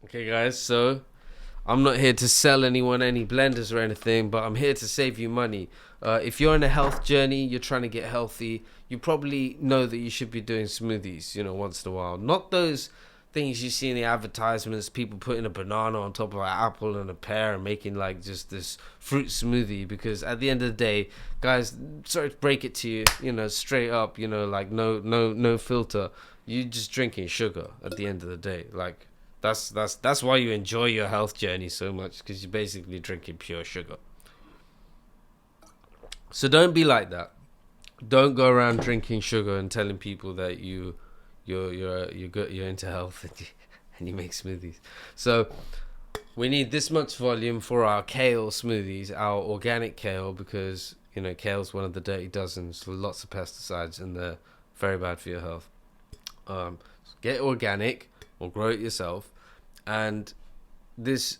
Okay, guys, so I'm not here to sell anyone any blenders or anything, but I'm here to save you money. If you're on a health journey, you're trying to get healthy, you probably know that you should be doing smoothies, once in a while. Not those things you see in the advertisements, people putting a banana on top of an apple and a pear and making like just this fruit smoothie, because at the end of the day, guys, sorry to break it to you, straight up, like no filter. You just drinking sugar at the end of the day. Like that's why you enjoy your health journey so much, because you're basically drinking pure sugar. So don't be like that. Don't go around drinking sugar and telling people that you're into health and you make smoothies. So we need this much volume for our kale smoothies, our organic kale, because kale's one of the dirty dozens. Lots of pesticides and they're very bad for your health. Get organic or grow it yourself, and this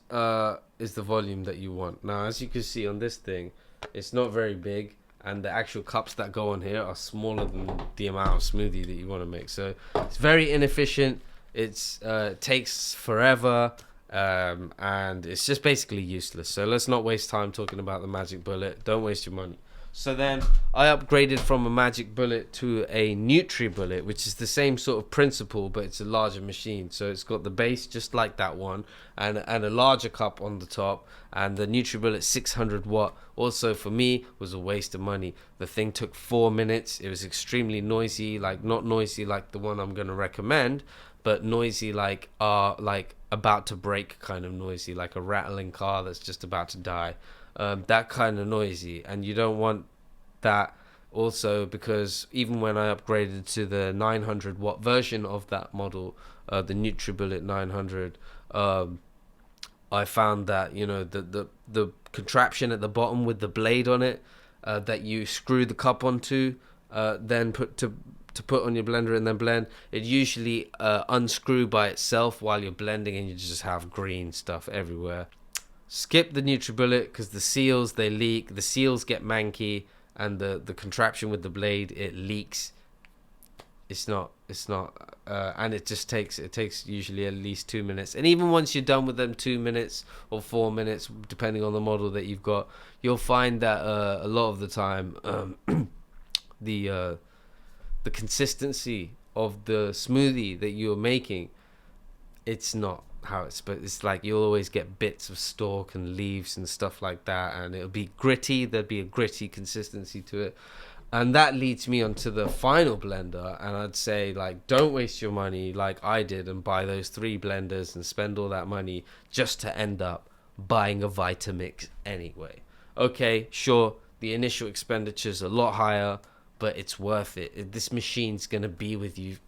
is the volume that you want. Now, as you can see on this thing, it's not very big, and the actual cups that go on here are smaller than the amount of smoothie that you want to make. So it's very inefficient. It takes forever, and it's just basically useless. So let's not waste time talking about the Magic Bullet. Don't waste your money. So then I upgraded from a Magic Bullet to a Nutribullet, which is the same sort of principle, but it's a larger machine. So it's got the base just like that one, and a larger cup on the top. And the Nutribullet 600 watt also for me was a waste of money. The thing took 4 minutes. It was extremely noisy, like not noisy like the one I'm going to recommend, but noisy like about to break kind of noisy, like a rattling car that's just about to die. That kind of noisy, and you don't want that also, because even when I upgraded to the 900 watt version of that model, the Nutribullet 900, I found that the contraption at the bottom with the blade on it, that you screw the cup onto, then put on your blender and then blend, it usually unscrew by itself while you're blending, and you just have green stuff everywhere. Skip the Nutribullet because the seals, they leak, the seals get manky, and the contraption with the blade, it leaks. It's not and it takes usually at least 2 minutes. And even once you're done with them 2 minutes or 4 minutes, depending on the model that you've got, you'll find that a lot of the time the consistency of the smoothie that you're making, it's not how it's like you'll always get bits of stalk and leaves and stuff like that, and it'll be gritty. There'll be a gritty consistency to it, and that leads me onto the final blender. And I'd say, like, don't waste your money like I did and buy those 3 blenders and spend all that money just to end up buying a Vitamix anyway. Okay, sure, the initial expenditure's a lot higher, but it's worth it. This machine's gonna be with you.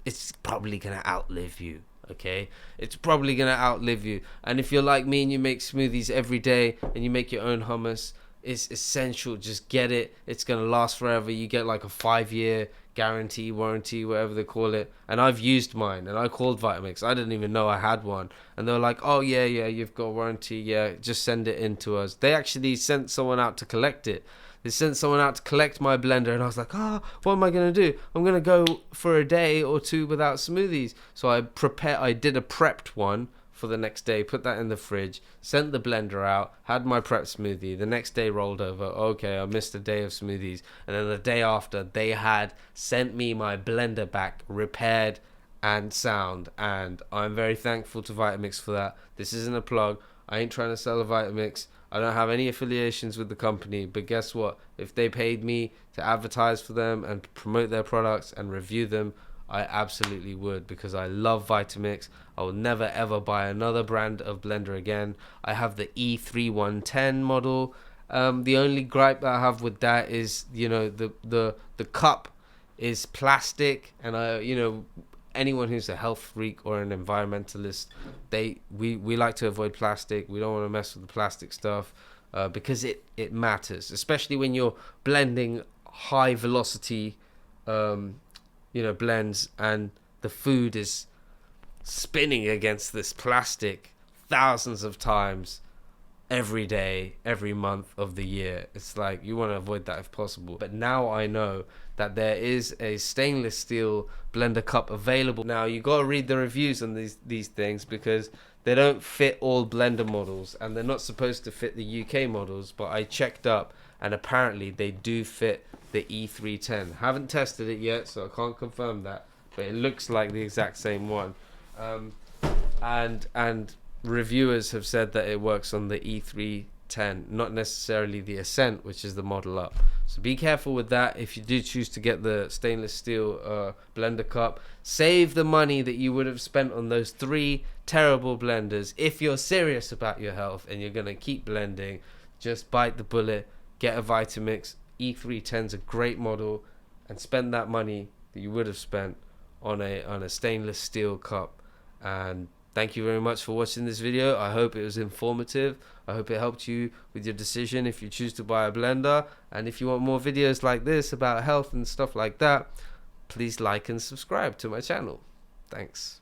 It's probably gonna outlive you. Okay, it's probably gonna outlive you. And if you're like me and you make smoothies every day and you make your own hummus, it's essential. Just get it. It's gonna last forever. You get like a 5-year guarantee, warranty, whatever they call it. And I've used mine, and I called Vitamix. I didn't even know I had one, and they were like, "Oh yeah, you've got a warranty. Yeah, just send it in to us." They actually sent someone out to collect it. They sent someone out to collect my blender, and I was like, what am I going to do? I'm going to go for a day or 2 without smoothies. So I did a prepped one for the next day, put that in the fridge, sent the blender out, had my prep smoothie. The next day rolled over. Okay, I missed a day of smoothies. And then the day after, they had sent me my blender back repaired and sound. And I'm very thankful to Vitamix for that. This isn't a plug. I ain't trying to sell a Vitamix. I don't have any affiliations with the company, but guess what? If they paid me to advertise for them and promote their products and review them, I absolutely would, because I love Vitamix. I will never ever buy another brand of blender again. I have the E310 model. The only gripe that I have with that is, the cup is plastic, and anyone who's a health freak or an environmentalist, we like to avoid plastic. We don't want to mess with the plastic stuff, because it matters, especially when you're blending high velocity blends, and the food is spinning against this plastic thousands of times every day, every month of the year. It's like you want to avoid that if possible. But now I know that there is a stainless steel blender cup available. Now you got to read the reviews on these things, because they don't fit all blender models, and they're not supposed to fit the UK models, but I checked up and apparently they do fit the E310. Haven't tested it yet, so I can't confirm that, but it looks like the exact same one. And reviewers have said that it works on the E310, not necessarily the Ascent, which is the model up. So be careful with that. If you do choose to get the stainless steel blender cup, save the money that you would have spent on those 3 terrible blenders. If you're serious about your health and you're gonna keep blending, just bite the bullet, get a Vitamix. E310 is a great model, and spend that money that you would have spent on a stainless steel cup. And thank you very much for watching this video. I hope it was informative. I hope it helped you with your decision if you choose to buy a blender. And if you want more videos like this about health and stuff like that, please like and subscribe to my channel. Thanks.